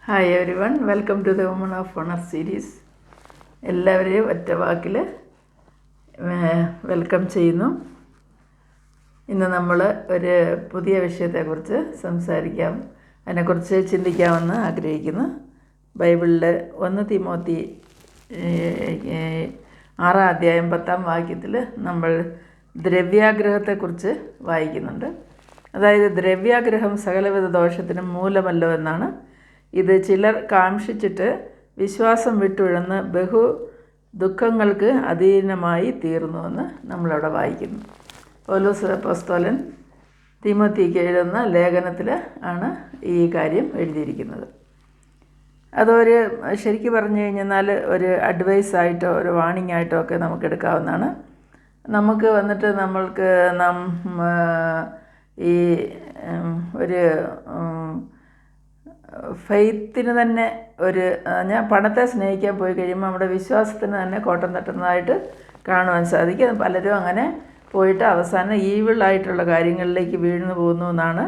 Hi everyone, welcome to the woman of honour series. എല്ലാവരെയും ഒറ്റ വാക്കിൽ welcome ചെയ്യുന്നു. ഇന്ന് നമ്മൾ ഒരു പുതിയ വിഷയത്തെക്കുറിച്ച് സംസാരിക്കാം, അതിനെക്കുറിച്ച് ചിന്തിക്കാമെന്ന് ആഗ്രഹിക്കുന്നു. ബൈബിളിൽ 1 തിമോത്തി 6 അധ്യായം 10 വാക്യത്തിൽ നമ്മൾ ദ്രവ്യാഗ്രഹത്തെക്കുറിച്ച് വായിക്കുന്നുണ്ട്. അതായത് ദ്രവ്യാഗ്രഹം സകലവിധ ദോഷത്തിനും മൂലമല്ലോ എന്നാണ്. ഇത് ചിലർ കാംക്ഷിച്ചിട്ട് വിശ്വാസം വിട്ടുഴന്ന് ബഹു ദുഃഖങ്ങൾക്ക് അധീനമായി തീർന്നുവെന്ന് നമ്മളവിടെ വായിക്കുന്നു. പൗലോസ് അപ്പോസ്തലൻ തിമോത്തിക്ക് എഴുതുന്ന ലേഖനത്തിൽ ആണ് ഈ കാര്യം എഴുതിയിരിക്കുന്നത്. അതൊരു ശരിക്കും പറഞ്ഞു കഴിഞ്ഞാൽ ഒരു അഡ്വൈസായിട്ടോ ഒരു വാണിംഗ് ആയിട്ടോ ഒക്കെ നമുക്ക് എടുക്കാവുന്നതാണ്. നമുക്ക് വന്നിട്ട് നമ്മൾക്ക് ഈ ഒരു ഫെയ്ത്തിന് തന്നെ ഞാൻ പണത്തെ സ്നേഹിക്കാൻ പോയി കഴിയുമ്പോൾ നമ്മുടെ വിശ്വാസത്തിന് തന്നെ കോട്ടം തട്ടുന്നതായിട്ട് കാണുവാൻ സാധിക്കും. പലരും അങ്ങനെ പോയിട്ട് അവസാനം ഈവിളായിട്ടുള്ള കാര്യങ്ങളിലേക്ക് വീഴ്ന്നു പോകുന്നു എന്നാണ്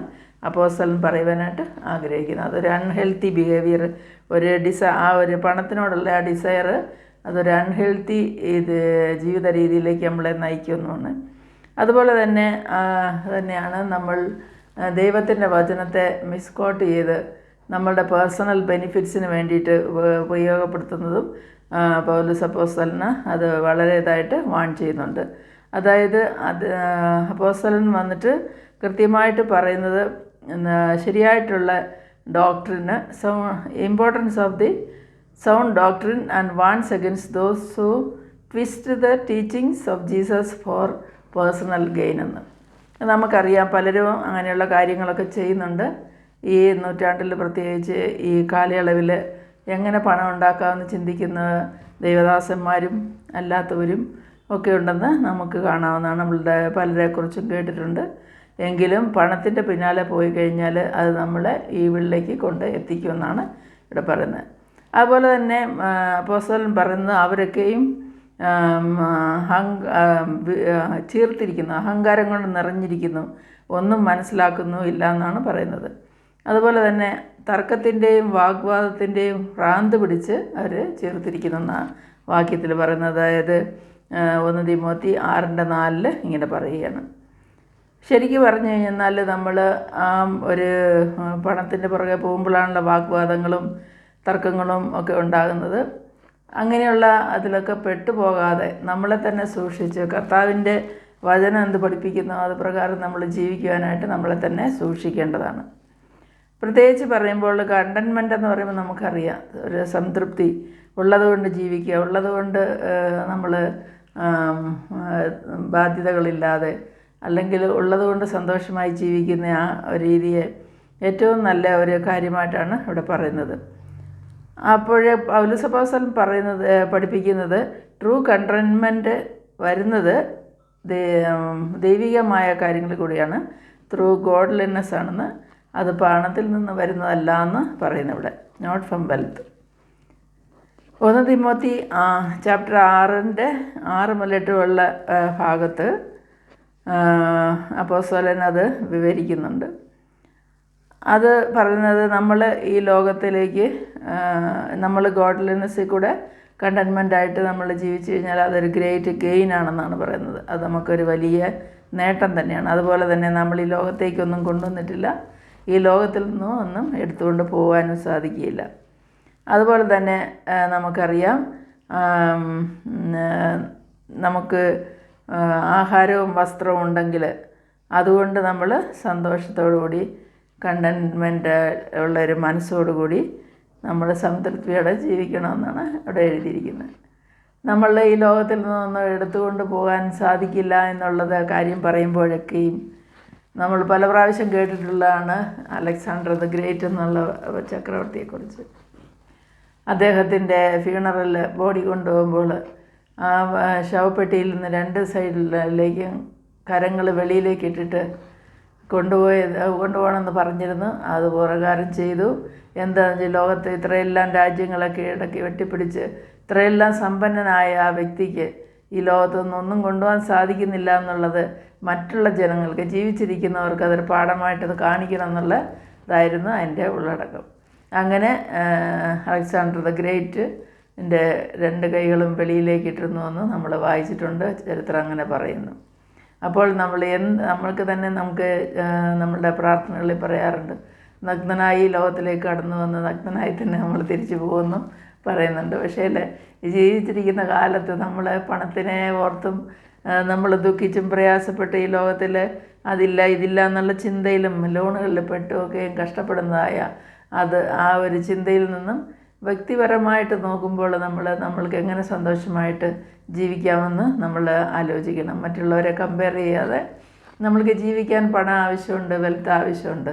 അപ്പോസ്തലൻ പറയുവാനായിട്ട് ആഗ്രഹിക്കുന്നത്. അതൊരു അൺഹെൽത്തി ബിഹേവിയർ, ആ ഒരു പണത്തിനോടുള്ള ആ ഡിസയർ അതൊരു അൺഹെൽത്തി ജീവിത രീതിയിലേക്ക് നമ്മളെ നയിക്കുമെന്നാണ്. അതുപോലെ തന്നെയാണ് നമ്മൾ ദൈവത്തിൻ്റെ വചനത്തെ മിസ്കോട്ട് ചെയ്ത് നമ്മളുടെ പേഴ്സണൽ ബെനിഫിറ്റ്സിന് വേണ്ടിയിട്ട് ഉപയോഗപ്പെടുത്തുന്നതും പൗലോസ് അപ്പോസ്തലന് അത് വളരെ ഇതായിട്ട് വാൺ ചെയ്യുന്നുണ്ട്. അതായത് അപ്പോസ്തലൻ വന്നിട്ട് കൃത്യമായിട്ട് പറയുന്നത് ശരിയായിട്ടുള്ള ഡോക്ട്രിന്, importance of the sound doctrine and warns against those who twist the teachings of Jesus for personal gain എന്ന്. നമുക്കറിയാം, പലരും അങ്ങനെയുള്ള കാര്യങ്ങളൊക്കെ ചെയ്യുന്നുണ്ട്. ഈ നൂറ്റാണ്ടിൽ പ്രത്യേകിച്ച് ഈ കാലയളവിൽ എങ്ങനെ പണം ഉണ്ടാക്കാമെന്ന് ചിന്തിക്കുന്ന ദൈവദാസന്മാരും അല്ലാത്തവരും ഒക്കെ ഉണ്ടെന്ന് നമുക്ക് കാണാവുന്നതാണ്. നമ്മളുടെ പലരെക്കുറിച്ചും കേട്ടിട്ടുണ്ട്. എങ്കിലും പണത്തിൻ്റെ പിന്നാലെ പോയി കഴിഞ്ഞാൽ അത് നമ്മളെ ഈ വീട്ടിലേക്ക് കൊണ്ട് എത്തിക്കുമെന്നാണ് ഇവിടെ പറയുന്നത്. അതുപോലെ തന്നെ അപ്പോസ്തലൻ പറയുന്നത് അവരൊക്കെയും ചീർത്തിരിക്കുന്നു, അഹങ്കാരം കൊണ്ട് നിറഞ്ഞിരിക്കുന്നു, ഒന്നും മനസ്സിലാക്കുന്നു ഇല്ല എന്നാണ് പറയുന്നത്. അതുപോലെ തന്നെ തർക്കത്തിൻ്റെയും വാഗ്വാദത്തിൻ്റെയും ഭ്രാന്ത് പിടിച്ച് അവർ ചേർത്തിരിക്കുന്നു എന്നാണ് വാക്യത്തിൽ പറയുന്നത്. അതായത് 1 തിമോത്തി 6:4 ഇങ്ങനെ പറയുകയാണ്. ശരിക്കും പറഞ്ഞു കഴിഞ്ഞാൽ നമ്മൾ ഒരു പണത്തിൻ്റെ പുറകെ പോകുമ്പോഴാണല്ലോ വാഗ്വാദങ്ങളും തർക്കങ്ങളും ഒക്കെ ഉണ്ടാകുന്നത്. അങ്ങനെയുള്ള അതിലൊക്കെ പെട്ടുപോകാതെ നമ്മളെ തന്നെ സൂക്ഷിച്ച് കർത്താവിൻ്റെ വചനം എന്ത് പഠിപ്പിക്കുന്നോ അത് പ്രകാരം നമ്മൾ ജീവിക്കുവാനായിട്ട് നമ്മളെ തന്നെ സൂക്ഷിക്കേണ്ടതാണ്. പ്രത്യേകിച്ച് പറയുമ്പോൾ കണ്ടൻമെൻ്റ് എന്ന് പറയുമ്പോൾ നമുക്കറിയാം, ഒരു സംതൃപ്തി ഉള്ളതുകൊണ്ട് ജീവിക്കുക, ഉള്ളതുകൊണ്ട് നമ്മൾ ബാധ്യതകളില്ലാതെ അല്ലെങ്കിൽ ഉള്ളതുകൊണ്ട് സന്തോഷമായി ജീവിക്കുന്ന ആ രീതിയെ ഏറ്റവും നല്ല ഒരു കാര്യമായിട്ടാണ് ഇവിടെ പറയുന്നത്. അപ്പോഴേ പൗലോസ് അപ്പോസ്തലൻ പഠിപ്പിക്കുന്നത് ട്രൂ കണ്ടൻമെൻറ്റ് വരുന്നത് ദൈവികമായ കാര്യങ്ങളിൽ കൂടിയാണ്, ത്രൂ ഗോഡ്ലിനെസ് ആണെന്ന്. അത് പണത്തിൽ നിന്ന് വരുന്നതല്ല എന്ന് പറയുന്നു ഇവിടെ, not from wealth. 1 Timothy chapter 6 മുതലുള്ള ഭാഗത്ത് അപ്പോസ്തലൻ അത് വിവരിക്കുന്നുണ്ട്. അത് പറയുന്നത് നമ്മൾ ഈ ലോകത്തിലേക്ക് നമ്മൾ ഗോഡ്ലിനെസ്സിൽ കൂടെ കണ്ടൻമെൻ്റായിട്ട് നമ്മൾ ജീവിച്ചു കഴിഞ്ഞാൽ അതൊരു ഗ്രേറ്റ് ഗെയിൻ ആണെന്നാണ് പറയുന്നത്. അത് നമുക്കൊരു വലിയ നേട്ടം തന്നെയാണ്. അതുപോലെ തന്നെ നമ്മൾ ഈ ലോകത്തേക്കൊന്നും കൊണ്ടുവന്നിട്ടില്ല, ഈ ലോകത്തിൽ നിന്നും ഒന്നും എടുത്തുകൊണ്ട് പോകാനും സാധിക്കുകയില്ല. അതുപോലെ തന്നെ നമുക്കറിയാം, നമുക്ക് ആഹാരവും വസ്ത്രവും ഉണ്ടെങ്കിൽ അതുകൊണ്ട് നമ്മൾ സന്തോഷത്തോടു കൂടി കണ്ടൻമെൻ്റ് ഉള്ളൊരു മനസ്സോടുകൂടി നമ്മൾ സംതൃപ്തിയോടെ ജീവിക്കണമെന്നാണ് അവിടെ എഴുതിയിരിക്കുന്നത്. നമ്മൾ ഈ ലോകത്തിൽ നിന്നൊന്നും എടുത്തുകൊണ്ട് പോകാൻ സാധിക്കില്ല എന്നുള്ളത് കാര്യം പറയുമ്പോഴൊക്കെയും നമ്മൾ പല പ്രാവശ്യം കേട്ടിട്ടുള്ളതാണ് അലക്സാണ്ടർ ദ ഗ്രേറ്റ് എന്നുള്ള ചക്രവർത്തിയെക്കുറിച്ച്. അദ്ദേഹത്തിൻ്റെ ഫ്യൂണറൽ ബോഡി കൊണ്ടുപോകുമ്പോൾ ആ ശവപ്പെട്ടിയിൽ നിന്ന് 2 സൈഡിലേക്കും കരങ്ങൾ വെളിയിലേക്ക് ഇട്ടിട്ട് കൊണ്ടുപോകണമെന്ന് പറഞ്ഞിരുന്നു. അത് പ്രകാരം ചെയ്തു. എന്താണെന്ന് വെച്ചാൽ ലോകത്ത് ഇത്രയെല്ലാം രാജ്യങ്ങളൊക്കെ ഇടയ്ക്ക് വെട്ടിപ്പിടിച്ച് ഇത്രയെല്ലാം സമ്പന്നനായ ആ വ്യക്തിക്ക് ഈ ലോകത്തൊന്നും കൊണ്ടുപോകാൻ സാധിക്കുന്നില്ല എന്നുള്ളത് മറ്റുള്ള ജനങ്ങൾക്ക്, ജീവിച്ചിരിക്കുന്നവർക്ക് അതൊരു പാഠമായിട്ടത് കാണിക്കണം എന്നുള്ള ഇതായിരുന്നു അതിൻ്റെ ഉള്ളടക്കം. അങ്ങനെ അലക്സാണ്ടർ ദ ഗ്രേറ്റ് എൻ്റെ 2 കൈകളും വെളിയിലേക്ക് ഇട്ടിരുന്നു എന്ന് നമ്മൾ വായിച്ചിട്ടുണ്ട്. ചരിത്രം അങ്ങനെ പറയുന്നു. അപ്പോൾ നമ്മൾക്ക് തന്നെ നമുക്ക് നമ്മളുടെ പ്രാർത്ഥനകളിൽ പറയാറുണ്ട്, നഗ്നനായി ലോകത്തിലേക്ക് കടന്നു വന്ന് നഗ്നനായി തന്നെ നമ്മൾ തിരിച്ചു പോകുമെന്നും പറയുന്നുണ്ട്. പക്ഷേ ജീവിച്ചിരിക്കുന്ന കാലത്ത് നമ്മൾ പണത്തിനെ ഓർത്തും നമ്മൾ ദുഃഖിച്ചും പ്രയാസപ്പെട്ട് ഈ ലോകത്തിൽ അതില്ല ഇതില്ല എന്നുള്ള ചിന്തയിലും ലോണുകളിൽ പെട്ടുമൊക്കെയും കഷ്ടപ്പെടുന്നതായ ആ ഒരു ചിന്തയിൽ നിന്നും വ്യക്തിപരമായിട്ട് നോക്കുമ്പോൾ നമ്മൾക്ക് എങ്ങനെ സന്തോഷമായിട്ട് ജീവിക്കാമെന്ന് നമ്മൾ ആലോചിക്കണം. മറ്റുള്ളവരെ കമ്പയർ ചെയ്യാതെ നമ്മൾക്ക് ജീവിക്കാൻ പണം ആവശ്യമുണ്ട്, വെൽത്ത് ആവശ്യമുണ്ട്.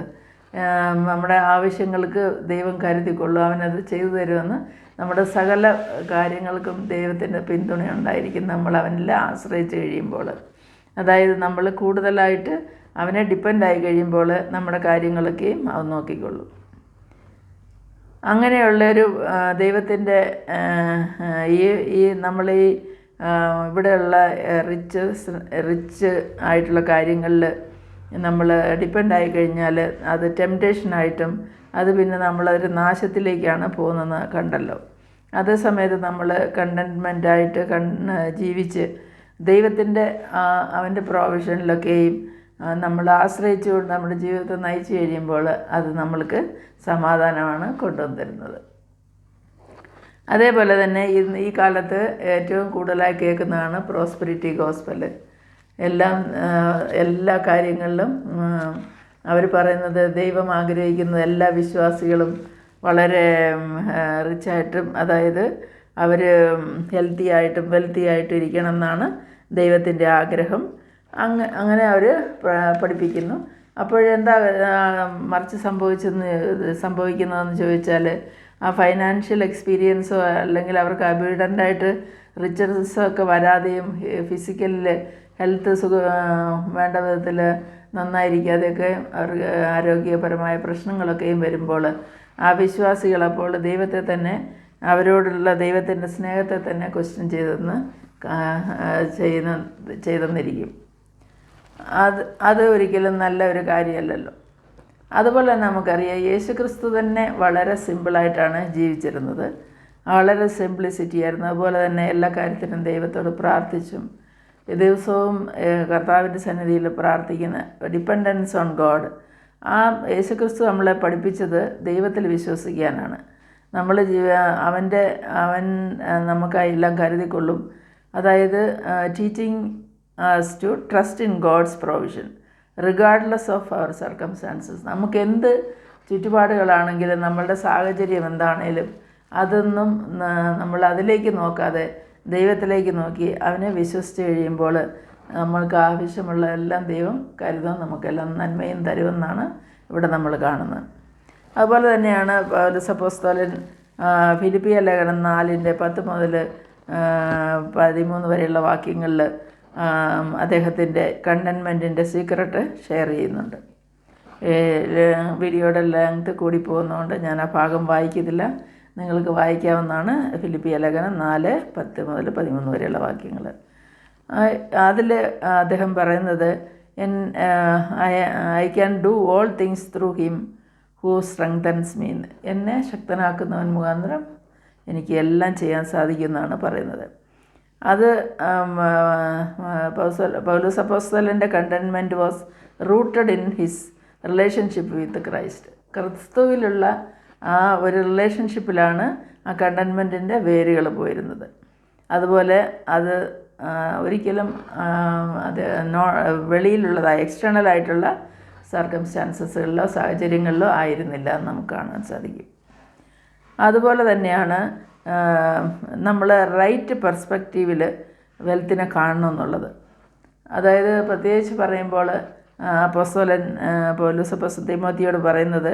നമ്മുടെ ആവശ്യങ്ങൾക്ക് ദൈവം കരുതിക്കൊള്ളും, അവനത് ചെയ്തു തരുമെന്ന്. നമ്മുടെ സകല കാര്യങ്ങൾക്കും ദൈവത്തിൻ്റെ പിന്തുണയുണ്ടായിരിക്കും നമ്മൾ അവനിൽ ആശ്രയിച്ച് കഴിയുമ്പോൾ. അതായത് നമ്മൾ കൂടുതലായിട്ട് അവനെ ഡിപ്പെൻഡായി കഴിയുമ്പോൾ നമ്മുടെ കാര്യങ്ങളൊക്കെയും അവൻ നോക്കിക്കൊള്ളും. അങ്ങനെയുള്ളൊരു ദൈവത്തിൻ്റെ നമ്മൾ ഇവിടെയുള്ള റിച്ച് ആയിട്ടുള്ള കാര്യങ്ങളിൽ നമ്മൾ ഡിപ്പെൻഡായി കഴിഞ്ഞാൽ അത് ടെംപ്റ്റേഷനായിട്ടും അത് പിന്നെ നമ്മളൊരു നാശത്തിലേക്കാണ് പോകുന്നതെന്ന് കണ്ടല്ലോ. അതേ സമയത്ത് നമ്മൾ കണ്ടൻറ്റ്മെൻറ്റായിട്ട് ജീവിച്ച് ദൈവത്തിൻ്റെ അവൻ്റെ പ്രൊവിഷനിലൊക്കെയും നമ്മൾ ആശ്രയിച്ചുകൊണ്ട് നമ്മുടെ ജീവിതത്തെ നയിച്ചു കഴിയുമ്പോൾ അത് നമ്മൾക്ക് സമാധാനമാണ് കൊണ്ടുവന്ന് തരുന്നത്. അതേപോലെ തന്നെ ഈ കാലത്ത് ഏറ്റവും കൂടുതലായി കേൾക്കുന്നതാണ് പ്രോസ്പെരിറ്റി ഗോസ്പൽ. എല്ലാ കാര്യങ്ങളിലും അവർ പറയുന്നത് ദൈവം ആഗ്രഹിക്കുന്നത് എല്ലാ വിശ്വാസികളും വളരെ റിച്ചായിട്ടും, അതായത് അവർ ഹെൽത്തി ആയിട്ടും വെൽത്തി ആയിട്ടും ഇരിക്കണം എന്നാണ് ദൈവത്തിൻ്റെ ആഗ്രഹം. അങ്ങനെ അവർ പഠിപ്പിക്കുന്നു. അപ്പോഴെന്താ മറിച്ച് സംഭവിക്കുന്നതെന്ന് ചോദിച്ചാൽ ആ ഫൈനാൻഷ്യൽ എക്സ്പീരിയൻസോ അല്ലെങ്കിൽ അവർക്ക് അബീഡൻ്റായിട്ട് റിച്ചസൊക്കെ വരാതെയും ഫിസിക്കലിൽ ഹെൽത്ത് വേണ്ട വിധത്തിൽ നന്നായിരിക്കാതെയൊക്കെ അവർക്ക് ആരോഗ്യപരമായ പ്രശ്നങ്ങളൊക്കെയും വരുമ്പോൾ ആ വിശ്വാസികൾ അപ്പോൾ ദൈവത്തെ തന്നെ, അവരോടുള്ള ദൈവത്തിൻ്റെ സ്നേഹത്തെ തന്നെ ക്വസ്റ്റ്യൻ ചെയ്തെന്നിരിക്കും. അത് ഒരിക്കലും നല്ല ഒരു കാര്യമല്ലല്ലോ. അതുപോലെ തന്നെ നമുക്കറിയാം, യേശുക്രിസ്തു തന്നെ വളരെ സിമ്പിളായിട്ടാണ് ജീവിച്ചിരുന്നത്. വളരെ സിംപ്ലിസിറ്റി ആയിരുന്നു. അതുപോലെ തന്നെ എല്ലാ കാര്യത്തിനും ദൈവത്തോട് പ്രാർത്ഥിച്ചും ദിവസവും കർത്താവിൻ്റെ സന്നിധിയിൽ പ്രാർത്ഥിക്കുന്ന ഡിപ്പെൻഡൻസ് ഓൺ ഗോഡ്. ആ യേശുക്രിസ്തു നമ്മളെ പഠിപ്പിച്ചത് ദൈവത്തിൽ വിശ്വസിക്കാനാണ്. അവൻ നമുക്കായെല്ലാം കരുതിക്കൊള്ളും. അതായത് teaching us to trust in God's provision regardless of our circumstances. നമുക്ക് എന്ത് ചുറ്റുപാടുകളാണെങ്കിലും നമ്മളുടെ സാഹചര്യം എന്താണേലും അതൊന്നും നമ്മൾ അതിലേക്ക് നോക്കാതെ ദൈവത്തിലേക്ക് നോക്കി അവനെ വിശ്വസിച്ച് കഴിയുമ്പോൾ നമ്മൾക്ക് ആവശ്യമുള്ള എല്ലാം ദൈവം കരുതും, നമുക്കെല്ലാം നന്മയും തരുമെന്നാണ് ഇവിടെ നമ്മൾ കാണുന്നത്. അതുപോലെ തന്നെയാണ് പൗലോസ് അപ്പോസ്തലൻ ഫിലിപ്പിയ ലേഖനം 4:10 മുതൽ 13 വരെയുള്ള വാക്യങ്ങളിൽ അദ്ദേഹത്തിൻ്റെ കണ്ടൻമെൻറ്റിൻ്റെ സീക്രട്ട് ഷെയർ ചെയ്യുന്നുണ്ട്. വീഡിയോയുടെ ലെങ്ത് കൂടി പോകുന്നതുകൊണ്ട് ഞാൻ ആ ഭാഗം വായിക്കത്തില്ല, നിങ്ങൾക്ക് വായിക്കാവുന്നതാണ്. ഫിലിപ്പിയ ലേഖനം 4:10 മുതൽ 13 വരെയുള്ള വാക്യങ്ങൾ. അതിൽ അദ്ദേഹം പറയുന്നത്, I can do all things through him who strengthens me. എന്നെ ശക്തനാക്കുന്നവൻ മുഖാന്തരം എനിക്ക് എല്ലാം ചെയ്യാൻ സാധിക്കുമെന്നാണ് പറയുന്നത്. അത് പൗലോസ് അപ്പോസ്തലൻ്റെ contentment was rooted in his relationship with Christ. ക്രിസ്തുവിലുള്ള ആ ഒരു റിലേഷൻഷിപ്പിലാണ് ആ കണ്ടൻമെൻറ്റിൻ്റെ വേരുകൾ പോയിരുന്നത്. അതുപോലെ അത് ഒരിക്കലും അത് വെളിയിലുള്ളതായ എക്സ്റ്റേണലായിട്ടുള്ള സർക്കംസ്റ്റാൻസസുകളിലോ സാഹചര്യങ്ങളിലോ ആയിരുന്നില്ല എന്ന് നമുക്ക് കാണാൻ സാധിക്കും. അതുപോലെ തന്നെയാണ് നമ്മൾ റൈറ്റ് പെർസ്പെക്റ്റീവിൽ വെൽത്തിനെ കാണണം എന്നുള്ളത്. അതായത് പ്രത്യേകിച്ച് പറയുമ്പോൾ അപ്പോസ്തലൻ പൗലോസ് തിമോത്തിയോട് പറയുന്നത്,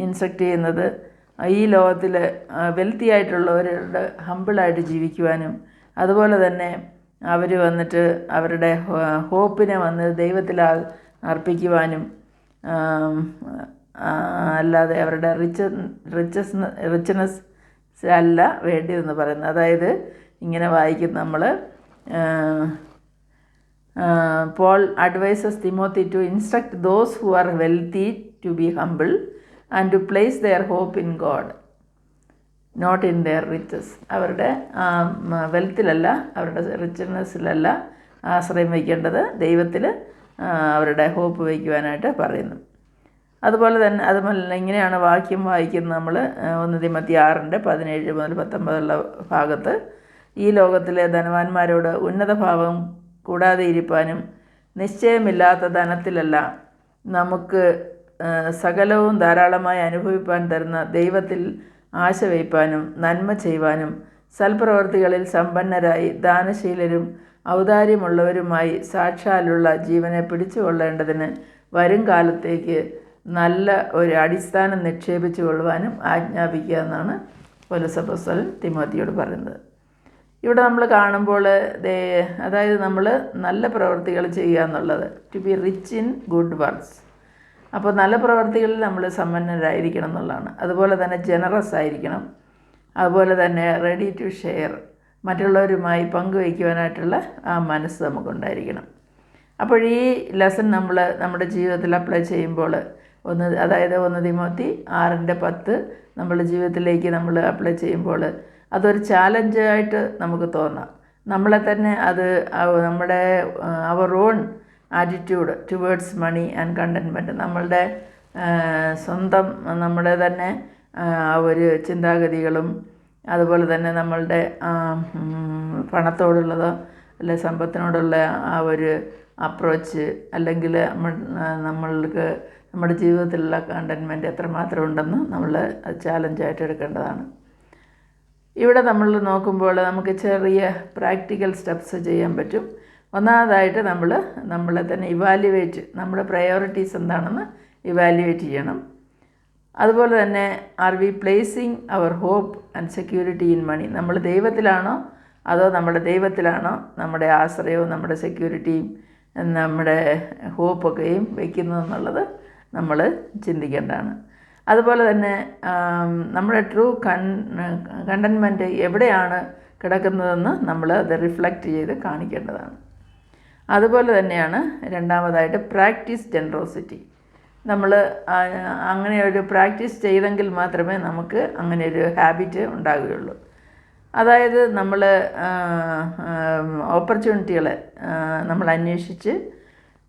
ഇൻസ്ട്രക്റ്റ് ചെയ്യുന്നത്, ഈ ലോകത്തിൽ വെൽത്തി ആയിട്ടുള്ളവരുടെ ഹമ്പിളായിട്ട് ജീവിക്കുവാനും അതുപോലെ തന്നെ അവർ വന്നിട്ട് അവരുടെ ഹോപ്പിനെ വന്ന് ദൈവത്തിൽ അർപ്പിക്കുവാനും അല്ലാതെ അവരുടെ റിച്ച്നെസ് അല്ല വേണ്ടിയതെന്ന് പറയുന്നത്. അതായത് ഇങ്ങനെ വായിക്കും നമ്മൾ, Paul advises Timothy to instruct those who are wealthy to be humble and to place their hope in God not in their riches. അവരുടെ വെൽത്തിലല്ല, അവരുടെ റിച്ച്നെസ്സിലല്ല ആശ്രയം വയ്ക്കേണ്ടത്, ദൈവത്തിൽ അവരുടെ ഹോപ്പ് വയ്ക്കുവാനായിട്ട് പറയുന്നു. അതുപോലെ ഇങ്ങനെയാണ് വാക്യം വായിക്കുന്നത് നമ്മൾ 1 തിമോത്തി 6:17 മുതൽ 19 ഭാഗത്ത്. ഈ ലോകത്തിലെ ധനവാന്മാരോട് ഉന്നതഭാവം കൂടാതെ ഇരിപ്പാനും നിശ്ചയമില്ലാത്ത ധനത്തിലല്ല നമുക്ക് സകലവും ധാരാളമായി അനുഭവിപ്പാൻ തരുന്ന ദൈവത്തിൽ ആശ വയ്പ്പാനും നന്മ ചെയ്യുവാനും സൽപ്രവർത്തികളിൽ സമ്പന്നരായി ദാനശീലരും ഔദാര്യമുള്ളവരുമായി സാക്ഷാലുള്ള ജീവനെ പിടിച്ചുകൊള്ളേണ്ടതിന് വരും കാലത്തേക്ക് നല്ല ഒരു അടിസ്ഥാനം നിക്ഷേപിച്ചു കൊള്ളുവാനും ആജ്ഞാപിക്കുക എന്നാണ് പൗലോസ് അപ്പോസ്തലൻ തിമോത്തിയോട് പറയുന്നത്. ഇവിടെ നമ്മൾ കാണുമ്പോൾ അതായത് നമ്മൾ നല്ല പ്രവൃത്തികൾ ചെയ്യുക എന്നുള്ളത്, to be rich in good works. അപ്പോൾ നല്ല പ്രവൃത്തികളിൽ നമ്മൾ സമ്പന്നരായിരിക്കണം എന്നുള്ളതാണ്. അതുപോലെ തന്നെ ജനറസ് ആയിരിക്കണം. അതുപോലെ തന്നെ റെഡി ടു ഷെയർ, മറ്റുള്ളവരുമായി പങ്കുവയ്ക്കുവാനായിട്ടുള്ള ആ മനസ്സ് നമുക്കുണ്ടായിരിക്കണം. അപ്പോൾ ഈ ലെസൺ നമ്മൾ നമ്മുടെ ജീവിതത്തിൽ അപ്ലൈ ചെയ്യുമ്പോൾ അതായത് 1 തിമോത്തി 6:10 നമ്മുടെ ജീവിതത്തിലേക്ക് നമ്മൾ അപ്ലൈ ചെയ്യുമ്പോൾ അതൊരു ചാലഞ്ചായിട്ട് നമുക്ക് തോന്നാം. നമ്മളെ തന്നെ അത് നമ്മുടെ our own attitude towards money and contentment, നമ്മളുടെ സ്വന്തം നമ്മുടെ തന്നെ ഒരു ചിന്താഗതികളും അതുപോലെ തന്നെ നമ്മളുടെ പണത്തോടുള്ളതോ അല്ലെ സമ്പത്തിനോടുള്ള ആ ഒരു അപ്രോച്ച്, അല്ലെങ്കിൽ നമ്മൾക്ക് നമ്മുടെ ജീവിതത്തിലുള്ള കണ്ടൻമെൻറ്റ് എത്രമാത്രം ഉണ്ടെന്ന് നമ്മൾ ചാലഞ്ചായിട്ട് എടുക്കേണ്ടതാണ്. ഇവിടെ നമ്മൾ നോക്കുമ്പോൾ നമുക്ക് ചെറിയ പ്രാക്ടിക്കൽ സ്റ്റെപ്സ് ചെയ്യാൻ പറ്റും. ഒന്നാമതായിട്ട് നമ്മളെ തന്നെ ഇവാലുവേറ്റ്, നമ്മുടെ പ്രയോറിറ്റീസ് എന്താണെന്ന് ഇവാലുവേറ്റ് ചെയ്യണം. അതുപോലെ തന്നെ are we placing our hope and security in money, നമ്മൾ ദൈവത്തിലാണോ അതോ നമ്മുടെ ദൈവത്തിലാണോ നമ്മുടെ ആശ്രയവും നമ്മുടെ സെക്യൂരിറ്റിയും നമ്മുടെ ഹോപ്പൊക്കെയും വയ്ക്കുന്നതെന്നുള്ളത് നമ്മൾ ചിന്തിക്കേണ്ടതാണ്. അതുപോലെ തന്നെ നമ്മുടെ ട്രൂ കണ്ടൻമെൻറ്റ് എവിടെയാണ് കിടക്കുന്നതെന്ന് നമ്മൾ അത് റിഫ്ലക്റ്റ് ചെയ്ത് കാണിക്കേണ്ടതാണ്. അതുപോലെ തന്നെയാണ് രണ്ടാമതായിട്ട് പ്രാക്ടീസ് ജനറോസിറ്റി. നമ്മൾ അങ്ങനെ ഒരു പ്രാക്ടീസ് ചെയ്തെങ്കിൽ മാത്രമേ നമുക്ക് അങ്ങനെ ഒരു ഹാബിറ്റ് ഉണ്ടാകുകയുള്ളൂ. അതായത് നമ്മൾ ഓപ്പർച്യൂണിറ്റികളെ നമ്മൾ അന്വേഷിച്ച്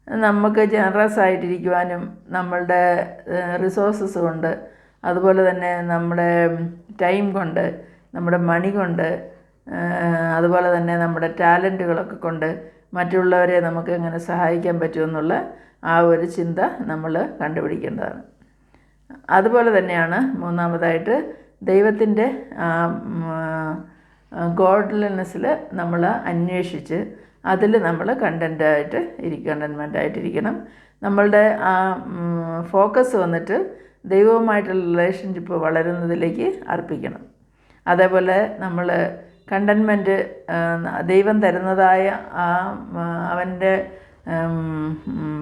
നമുക്ക് ജനറസ് ആയിട്ടിരിക്കുവാനും നമ്മളുടെ റിസോഴ്സസ് കൊണ്ട്, അതുപോലെ തന്നെ നമ്മുടെ ടൈം കൊണ്ട്, നമ്മുടെ മണി കൊണ്ട്, അതുപോലെ തന്നെ നമ്മുടെ ടാലൻറ്റുകളൊക്കെ കൊണ്ട് മറ്റുള്ളവരെ നമുക്ക് എങ്ങനെ സഹായിക്കാൻ പറ്റുമെന്നുള്ള ആ ഒരു ചിന്ത നമ്മൾ കണ്ടുപിടിക്കേണ്ടതാണ്. അതുപോലെ തന്നെയാണ് മൂന്നാമതായിട്ട് ദൈവത്തിൻ്റെ ഗോഡ്ലിനെസ്സിൽ നമ്മൾ അന്വേഷിച്ച് അതിൽ നമ്മൾ കണ്ടൻമെൻ്റായിട്ടിരിക്കണം. നമ്മളുടെ ആ ഫോക്കസ് വന്നിട്ട് ദൈവവുമായിട്ടുള്ള റിലേഷൻഷിപ്പ് വളരുന്നതിലേക്ക് അർപ്പിക്കണം. അതേപോലെ നമ്മൾ കണ്ടൻമെൻറ്റ് ദൈവം തരുന്നതായ ആ അവൻ്റെ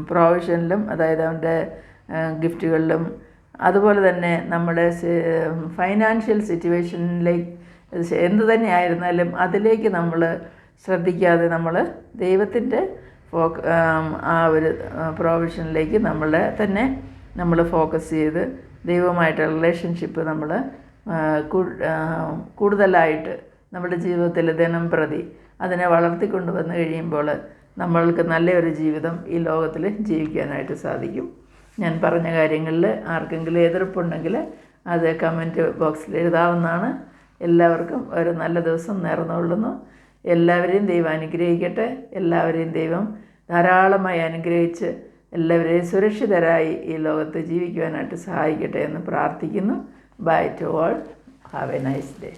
പ്രൊവിഷനിലും, അതായത് അവൻ്റെ ഗിഫ്റ്റുകളിലും, അതുപോലെ തന്നെ നമ്മുടെ ഫൈനാൻഷ്യൽ സിറ്റുവേഷനിലേക്ക് എന്തു തന്നെ ആയിരുന്നാലും അതിലേക്ക് നമ്മൾ ശ്രദ്ധിക്കാതെ നമ്മൾ ദൈവത്തിൻ്റെ ആ ഒരു പ്രൊവിഷനിലേക്ക് നമ്മളെ തന്നെ നമ്മൾ ഫോക്കസ് ചെയ്ത് ദൈവവുമായിട്ടുള്ള റിലേഷൻഷിപ്പ് നമ്മൾ കൂടുതലായിട്ട് നമ്മുടെ ജീവിതത്തിൽ ദിനം പ്രതി അതിനെ വളർത്തിക്കൊണ്ട് വന്നു കഴിയുമ്പോൾ നമ്മൾക്ക് നല്ലൊരു ജീവിതം ഈ ലോകത്തിൽ ജീവിക്കാനായിട്ട് സാധിക്കും. ഞാൻ പറഞ്ഞ കാര്യങ്ങളിൽ ആർക്കെങ്കിലും എതിർപ്പുണ്ടെങ്കിൽ അത് കമൻറ്റ് ബോക്സിൽ എഴുതാവുന്നതാണ്. എല്ലാവർക്കും ഒരു നല്ല ദിവസം നേർന്നുകൊള്ളുന്നു. എല്ലാവരെയും ദൈവം അനുഗ്രഹിക്കട്ടെ. എല്ലാവരെയും ദൈവം ധാരാളമായി അനുഗ്രഹിച്ച് എല്ലാവരെയും സുരക്ഷിതരായി ഈ ലോകത്ത് ജീവിക്കുവാനായിട്ട് സഹായിക്കട്ടെ എന്ന് പ്രാർത്ഥിക്കുന്നു. Bye to all. Have a nice day.